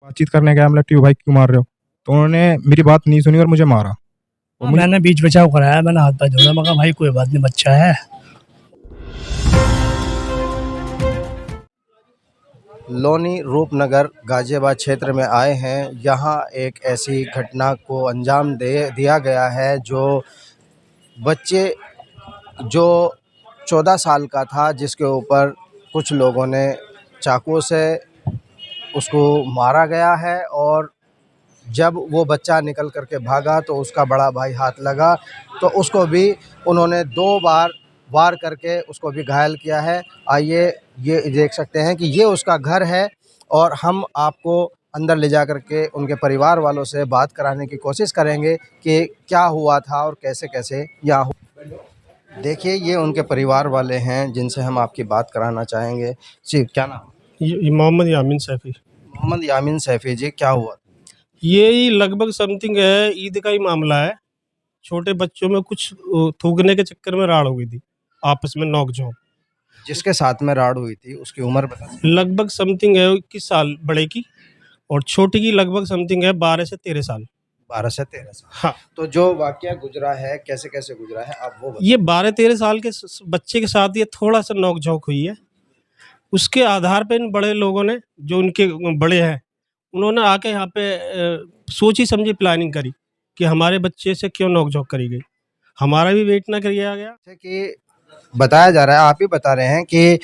बातचीत करने गया, मतलब ट्यूब भाई क्यों मार रहे हो, तो उन्होंने मेरी बात नहीं सुनी और मुझे मारा। और मुझे मैंने बीच बचाव कराया, मैंने हाथ पैर जोड़ा, मगर भाई कोई बात नहीं, बच्चा है। लोनी रूपनगर गाजियाबाद क्षेत्र में आए हैं। यहाँ एक ऐसी घटना को अंजाम दे दिया गया है जो बच्चे जो 14 साल का था, जिसके ऊपर कुछ लोगों ने चाकू से उसको मारा गया है। और जब वो बच्चा निकल करके भागा तो उसका बड़ा भाई हाथ लगा, तो उसको भी उन्होंने 2 बार वार करके उसको भी घायल किया है। आइए ये देख सकते हैं कि ये उसका घर है और हम आपको अंदर ले जा कर के उनके परिवार वालों से बात कराने की कोशिश करेंगे कि क्या हुआ था और कैसे-कैसे यहाँ हुआ। देखिए, ये उनके परिवार वाले हैं जिनसे हम आपकी बात कराना चाहेंगे। जी, क्या नाम? मोहम्मद यामीन सैफ़ी। मोहम्मद यामीन सैफ़ी जी, क्या हुआ? ये लगभग समथिंग है, ईद का ही मामला है। छोटे बच्चों में कुछ थूकने के चक्कर में राड़ हो गई थी, आपस में नोक-झोंक। जिसके साथ में राड़ हुई थी उसकी उम्र बता सकते लगभग समथिंग है 21 साल बड़े की, और छोटी की लगभग समथिंग है 12 से 13 साल। 12 से 13 साल। हाँ, तो जो वाक़या गुज़रा है, कैसे-कैसे गुज़रा है, आप वो बताइए। ये 12-13 साल के बच्चे के साथ ये थोड़ा-सा नोक-झोंक हुई है। उसके आधार पे इन बड़े लोगों ने, जो उनके बड़े हैं, उन्होंने आके यहाँ पे सोची समझी प्लानिंग करी कि हमारे बच्चे से क्यों नोक-झोंक करी गई। हमारा भी वेट ना किया गया। जैसे कि बताया जा रहा है, आप ही बता रहे हैं कि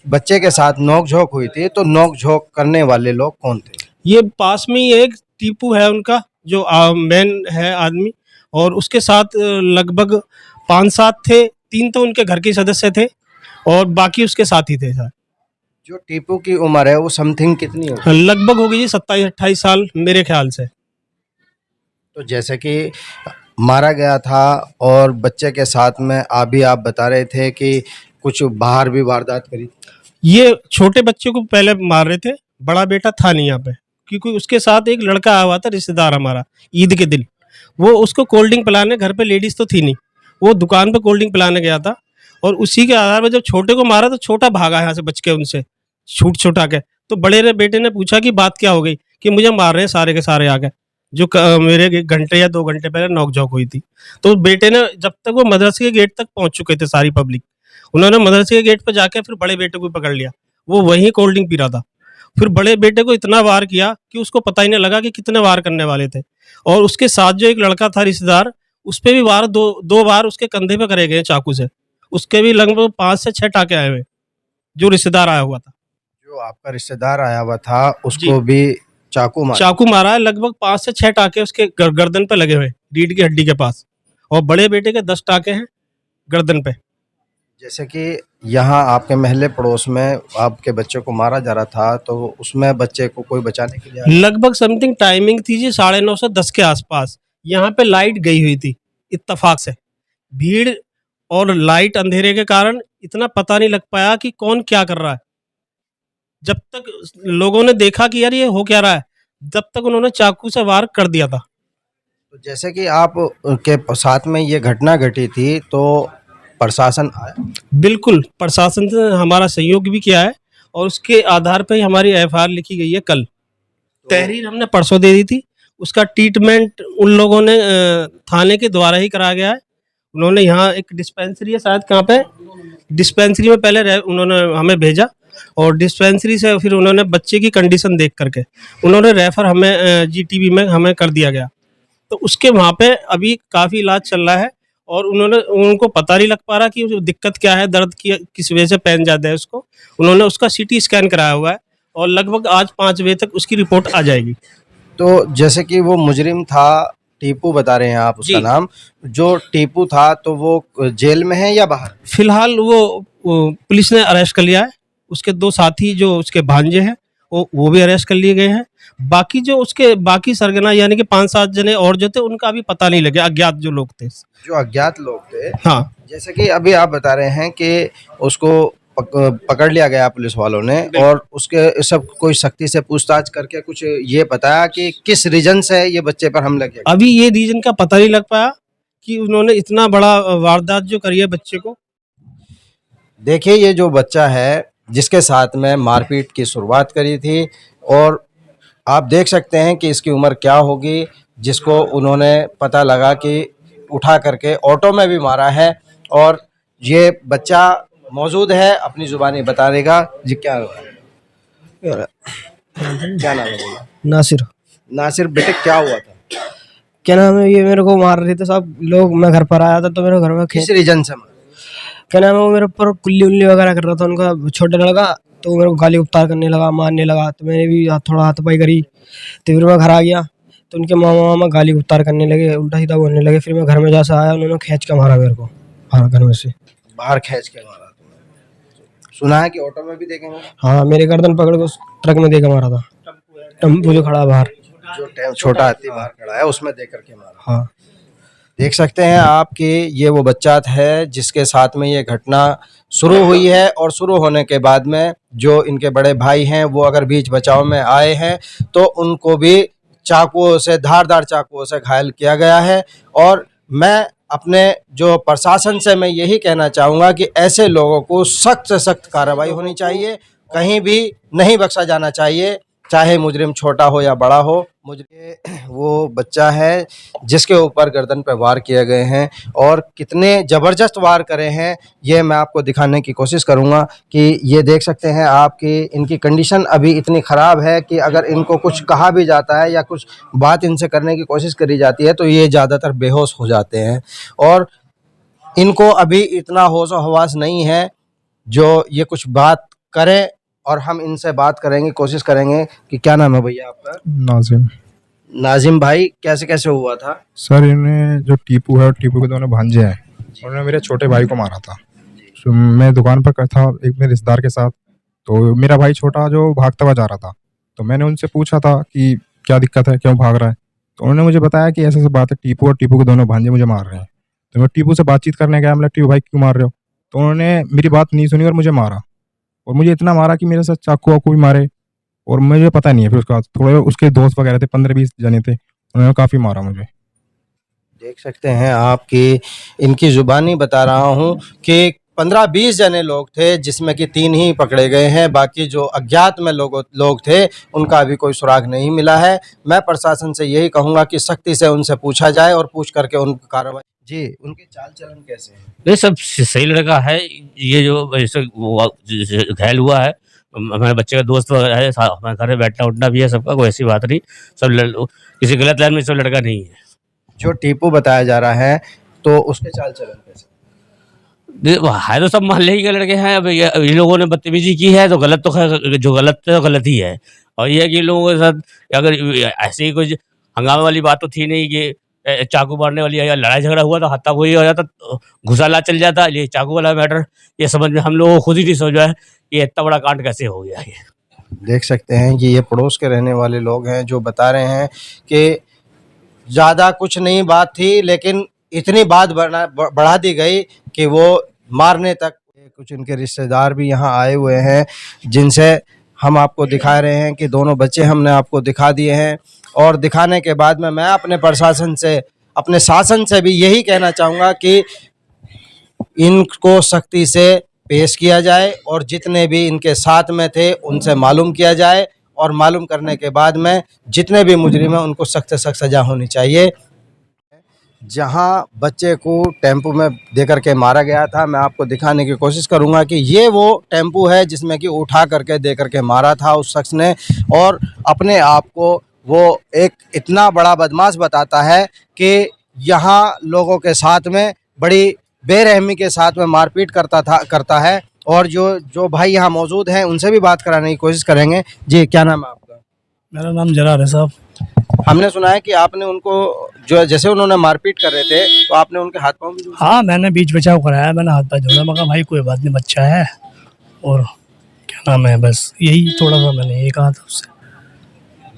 बच्चे के साथ नोक-झोंक हुई थी, तो नोक-झोंक करने वाले लोग कौन थे? ये पास में ही एक टीपू है उनका, जो मेन है आदमी, और उसके साथ लगभग 5-7 थे। 3 तो उनके घर के सदस्य थे और बाकी उसके साथी थे सर। जो टीपू की उम्र है वो समथिंग कितनी होगी? लगभग हो गई 27-28 साल मेरे ख्याल से। तो जैसे कि मारा गया था और बच्चे के साथ में आप बता रहे थे कि कुछ बाहर भी वारदात करी। ये छोटे बच्चे को पहले मार रहे थे, बड़ा बेटा था नहीं यहाँ पे, क्योंकि उसके साथ एक लड़का आया हुआ था, रिश्तेदार हमारा, ईद के दिन। वो उसको कोल्ड ड्रिंक पिलाने, घर पे लेडीज़ तो थी नहीं, वो दुकान पे कोल्ड ड्रिंक पिलाने गया था, और उसी के आधार पर जब छोटे को मारा तो छोटा भागा यहाँ से बच के उनसे, छूट-छुटा के। तो बड़े ने बेटे ने पूछा कि बात क्या हो गई, कि मुझे मार रहे हैं सारे के सारे आ गए, जो मेरे 1 घंटे या 2 घंटे पहले नोक-झोंक हुई थी। तो बेटे ने, जब तक वो मदरसे के गेट तक पहुँच चुके थे सारी पब्लिक, उन्होंने मदरसे के गेट पे जाके फिर बड़े बेटे को पकड़ लिया। वो वहीं कोल्ड ड्रिंक पी रहा था। फिर बड़े बेटे को इतना वार किया कि उसको पता ही नहीं लगा कि कितने वार करने वाले थे। और उसके साथ जो एक लड़का था रिश्तेदार, उस पे भी वार 2 बार उसके कंधे पे करे गए चाकू से। उसके भी लगभग 5 से 6 टाँके आए हुए, जो रिश्तेदार आया हुआ था। जो आपका रिश्तेदार आया हुआ था जी। उसको भी चाकू मारा है, लगभग 5 से 6 टाँके उसके गर्दन पे लगे हुए, रीढ़ की हड्डी के पास, और बड़े बेटे के 10 टाँके हैं गर्दन पे। जैसे कि यहाँ आपके महल्ले पड़ोस में आपके बच्चे को मारा जा रहा था, तो उसमें बच्चे को कोई बचाने के लिए आया? लगभग समथिंग टाइमिंग थी जी 9:30 से 10 के आसपास। यहाँ पे लाइट गई हुई थी इत्तेफाक से। भीड़ और लाइट अंधेरे के कारण इतना पता नहीं लग पाया कि कौन क्या कर रहा है। जब तक लोगों ने देखा कि यार ये हो क्या रहा है, जब तक उन्होंने चाकू से वार कर दिया था। तो जैसे कि आप के साथ में ये घटना घटी थी, तो प्रशासन आया? बिल्कुल, प्रशासन ने हमारा सहयोग भी किया है, और उसके आधार पे ही हमारी एफआईआर लिखी गई है कल। तहरीर हमने परसों दे दी थी। उसका ट्रीटमेंट उन लोगों ने थाने के द्वारा ही कराया गया है। उन्होंने यहाँ एक डिस्पेंसरी है शायद, कहाँ पे, डिस्पेंसरी में पहले उन्होंने हमें भेजा, और डिस्पेंसरी से फिर उन्होंने बच्चे की कंडीशन देख करके उन्होंने रेफर हमें जीटीबी में हमें कर दिया गया। तो उसके वहाँ पे अभी काफ़ी इलाज चल रहा है, और उनको पता नहीं लग पा रहा कि दिक्कत क्या है, दर्द की किस वजह से पेन ज़्यादा है उसको। उन्होंने उसका सीटी स्कैन कराया हुआ है, और लगभग आज 5 बजे तक उसकी रिपोर्ट आ जाएगी। तो जैसे कि वो मुजरिम था, टीपू बता रहे हैं आप उसका जी। नाम, जो टीपू था तो वो जेल में है या बाहर? फिलहाल वो पुलिस ने अरेस्ट कर लिया है। उसके 2 साथी जो उसके भांजे हैं, वो भी अरेस्ट कर लिए गए हैं। बाकी जो उसके बाकी सरगना, यानी कि 5-7 जने और जो थे, उनका अभी पता नहीं लगा, अज्ञात जो लोग थे। जो अज्ञात लोग थे, हाँ, जैसे कि अभी आप बता रहे हैं कि उसको पकड़ लिया गया पुलिस वालों ने, और उसके सब कोई सख्ती से पूछताछ करके कुछ ये बताया कि किस रीजन से ये बच्चे पर हमला किया? अभी ये रीजन का पता नहीं लग पाया कि उन्होंने इतना बड़ा वारदात जो करी है बच्चे को। देखिए, ये जो बच्चा है जिसके साथ में मारपीट की शुरुआत करी थी, और आप देख सकते हैं कि इसकी उम्र क्या होगी, जिसको उन्होंने पता लगा कि उठा करके ऑटो में भी मारा है। और ये बच्चा मौजूद है, अपनी ज़ुबानी बता देगा। जी क्या हुआ है? क्या नाम है भैया? नासिर। नासिर बेटे क्या हुआ था? क्या नाम है, ये मेरे को मार रहे थे सब लोग। मैं घर पर आया था तो मेरे घर में किस रीजन से मारा? क्या नाम है, वो मेरे ऊपर कुल्ली उल्ली वगैरह कर रहा था उनका छोटा लड़का, तो मेरे को गाली उपतार करने लगा, मारने लगा। तो मैंने भी थोड़ा हाथापाई करी, तो फिर मैं घर आ गया तो उनके मामा मामा गाली उपतार करने लगे, उल्टा सीधा बोलने लगे। फिर मैं घर में जैसे आया, उन्होंने खींच के मारा मेरे को बाहर घर में से। बाहर खींच के मारा तुम्हें? सुना है कि ऑटो में भी देखेंगे। हाँ, मेरे गर्दन पकड़ के उस ट्रक में देकर मारा था। टेम्पो जो खड़ा है बाहर, जो छोटा हाथी बाहर खड़ा है उसमें दे करके मारा। हाँ। देख सकते हैं आप कि ये वो बच्चा है जिसके साथ में ये घटना शुरू हुई है। और शुरू होने के बाद में जो इनके बड़े भाई हैं वो अगर बीच बचाव में आए हैं तो उनको भी चाकुओं से, धारदार चाकुओं से घायल किया गया है। और मैं अपने जो प्रशासन से मैं यही कहना चाहूँगा कि ऐसे लोगों को सख्त से सख्त कार्रवाई होनी चाहिए, कहीं भी नहीं बख्शा जाना चाहिए, चाहे मुजरिम छोटा हो या बड़ा हो। मुझे वो बच्चा है जिसके ऊपर गर्दन पे वार किए गए हैं और कितने ज़बरदस्त वार करे हैं ये मैं आपको दिखाने की कोशिश करूंगा। कि ये देख सकते हैं आप कि इनकी कंडीशन अभी इतनी ख़राब है कि अगर इनको कुछ कहा भी जाता है या कुछ बात इनसे करने की कोशिश करी जाती है तो ये ज़्यादातर बेहोश हो जाते हैं। और इनको अभी इतना होश और हवास नहीं है जो ये कुछ बात करें। और हम इनसे बात करेंगे, कोशिश करेंगे कि क्या नाम है भैया आपका? नाजिम। नाजिम भाई, कैसे कैसे हुआ था? सर इन्हें जो टीपू है और टीपू के दोनों भांजे हैं, उन्होंने मेरे छोटे भाई को मारा था। तो मैं दुकान पर था एक मेरे रिश्तेदार के साथ, तो मेरा भाई छोटा जो भागता हुआ जा रहा था, तो मैंने उनसे पूछा था कि क्या दिक्कत है, क्यों भाग रहा है। तो उन्होंने मुझे बताया कि ऐसे ऐसे बात है, टीपू और टीपू के दोनों भांजे मुझे मार रहे हैं। तो मैं टीपू से बातचीत करने गया, मतलब टीपू भाई क्यों मार रहे हो? तो उन्होंने मेरी बात नहीं सुनी और मुझे मारा। और मुझे इतना मारा कि मेरे साथ चाकू वाकू भी मारे। और मुझे पता नहीं है, फिर उसके बाद थोड़े उसके दोस्त वगैरह थे, 15-20 जने थे, उन्होंने काफ़ी मारा मुझे। देख सकते हैं आप कि इनकी ज़ुबानी बता रहा हूँ कि 15-20 जने लोग थे, जिसमें कि 3 ही पकड़े गए हैं। बाकी जो अज्ञात में लोग थे उनका अभी कोई सुराग नहीं मिला है। मैं प्रशासन से यही कहूँगा कि सख्ती से उनसे पूछा जाए और पूछ करके उनकी कार्रवाई। जी, उनके चाल चलन कैसे हैं? ये सब सही लड़का है। ये जो ऐसे घायल हुआ है, हमारे बच्चे का दोस्त वगैरह है, हमारे घर में बैठना उठना भी है सबका, कोई ऐसी बात नहीं। सब किसी गलत लाइन में सब लड़का नहीं है। जो टीपू बताया जा रहा है तो उसके चाल चलन कैसे? है तो सब मोहल्ले ही के लड़के हैं। अब ये लोगों ने बदतमीजी की है तो गलत, तो खैर जो गलत है तो गलत ही है। और ये है कि इन लोगों के साथ अगर ऐसे ही कुछ हंगामे वाली बात तो थी नहीं कि चाकू मारने वाली या लड़ाई झगड़ा हुआ तो हाथापाई हो जाता, घुसाला चल जाता। ये चाकू वाला मैटर ये समझ में हम लोगों को खुद ही नहीं समझ में ये इतना बड़ा कांड कैसे हो गया। ये देख सकते हैं कि ये पड़ोस के रहने वाले लोग हैं जो बता रहे हैं कि ज़्यादा कुछ नहीं बात थी, लेकिन इतनी बात बढ़ा दी गई कि वो मारने तक। कुछ इनके रिश्तेदार भी यहाँ आए हुए हैं जिनसे हम आपको दिखा रहे हैं कि दोनों बच्चे हमने आपको दिखा दिए हैं। और दिखाने के बाद में मैं अपने प्रशासन से, अपने शासन से भी यही कहना चाहूँगा कि इनको सख्ती से पेश किया जाए और जितने भी इनके साथ में थे उनसे मालूम किया जाए। और मालूम करने के बाद में जितने भी मुजरिम हैं उनको सख्त से सख्त सज़ा होनी चाहिए। जहां बच्चे को टेम्पो में देकर के मारा गया था, मैं आपको दिखाने की कोशिश करूंगा कि ये वो टेम्पो है जिसमें कि उठा करके दे करके मारा था उस शख्स ने। और अपने आप को वो एक इतना बड़ा बदमाश बताता है कि यहाँ लोगों के साथ में बड़ी बेरहमी के साथ में मारपीट करता है। और जो भाई यहाँ मौजूद हैं उनसे भी बात कराने की कोशिश करेंगे। जी, क्या नाम है आपका? मेरा नाम जरार है साहब। हमने सुना है कि आपने उनको, जो जैसे उन्होंने मारपीट कर रहे थे तो आपने उनके हाथ पांव भी? हाँ, मैंने बीच बचाव कराया, मैंने हाथ पाँव जोड़ा, मगर भाई कोई बात नहीं, बच्चा है। और क्या नाम है, बस यही थोड़ा सा मैंने यही कहा था उससे।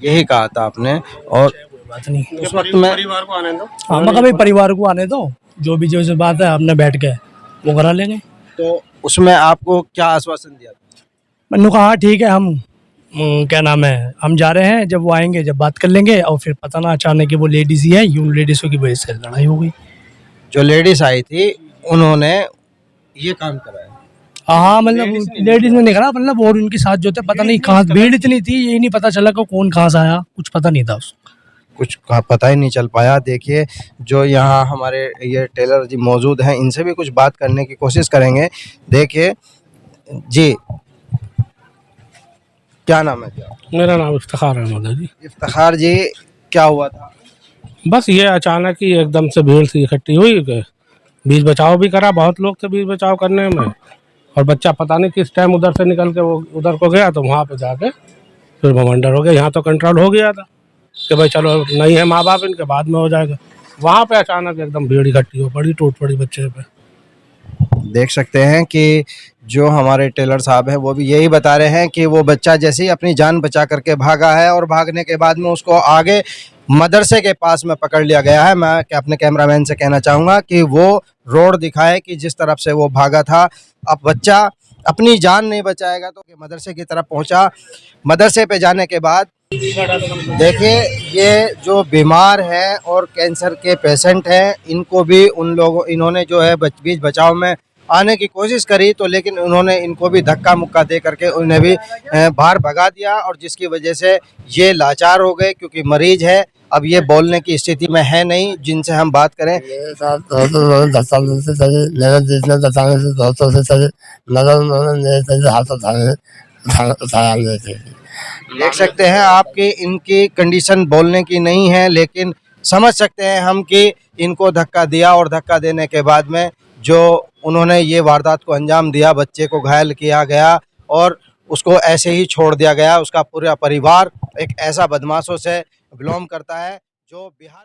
यही कहा था आपने? और कोई बात नहीं, उस वक्त में परिवार को आने दो। हाँ, मगर भाई परिवार को आने दो, जो बात है हमने बैठ के वो करा लेंगे। तो उसमें आपको क्या आश्वासन दिया था? मैंने कहा हाँ ठीक है, हम क्या नाम है, हम जा रहे हैं, जब वो आएंगे जब बात कर लेंगे। और फिर पता ना अचानक कि वो लेडीज़ ही है, यूं लेडीज़ों की वजह से लड़ाई हो गई। जो लेडीज आई थी उन्होंने ये काम कराया? हाँ मतलब लेडीज ने नहीं करा, मतलब और उनके साथ जो थे पता नहीं कहाँ भीड़ इतनी थी, ये नहीं पता चला कि कौन कहाँ से आया, कुछ पता नहीं था उसको। कुछ पता ही नहीं चल पाया। देखिए जो यहाँ हमारे ये टेलर जी मौजूद हैं, इनसे भी कुछ बात करने की कोशिश करेंगे। देखिए जी, क्या नाम है जी आपका? मेरा नाम इफ्तिखार अहमद है जी। इफ्तिखार जी, क्या हुआ था? बस ये अचानक ही एकदम से भीड़ सी इकट्ठी हुई कि बीच बचाव भी करा, बहुत लोग थे बीच बचाव करने में, और बच्चा पता नहीं किस टाइम उधर से निकल के वो उधर को गया, तो वहाँ पे जाके फिर बवंडर हो गया। यहाँ तो कंट्रोल हो गया था कि भाई चलो नहीं है माँ बाप इनके, बाद में हो जाएगा। वहाँ पे अचानक एकदम भीड़ इकट्ठी हो पड़ी, टूट पड़ी बच्चे पे। देख सकते हैं कि जो हमारे टेलर साहब हैं वो भी यही बता रहे हैं कि वो बच्चा जैसे ही अपनी जान बचा करके भागा है और भागने के बाद में उसको आगे मदरसे के पास में पकड़ लिया गया है। मैं अपने कैमरामैन से कहना चाहूँगा कि वो रोड दिखाए कि जिस तरफ से वो भागा था। अब बच्चा अपनी जान नहीं बचाएगा तो मदरसे की तरफ पहुँचा। मदरसे पे जाने के बाद देखिए ये जो बीमार हैं और कैंसर के पेशेंट हैं, इनको भी इन्होंने जो है बीच बचाव में आने की कोशिश करी, तो लेकिन उन्होंने इनको भी धक्का मुक्का दे करके उन्हें भी बाहर भगा दिया, और जिसकी वजह से ये लाचार हो गए क्योंकि मरीज है। अब ये बोलने की स्थिति में है नहीं। जिनसे हम बात करें, देख सकते हैं आपकी इनकी कंडीशन बोलने की नहीं है, लेकिन समझ सकते हैं हम कि इनको धक्का दिया और धक्का देने के बाद में जो उन्होंने ये वारदात को अंजाम दिया, बच्चे को घायल किया गया और उसको ऐसे ही छोड़ दिया गया। उसका पूरा परिवार एक ऐसा बदमाशों से बिलोंग करता है जो बिहार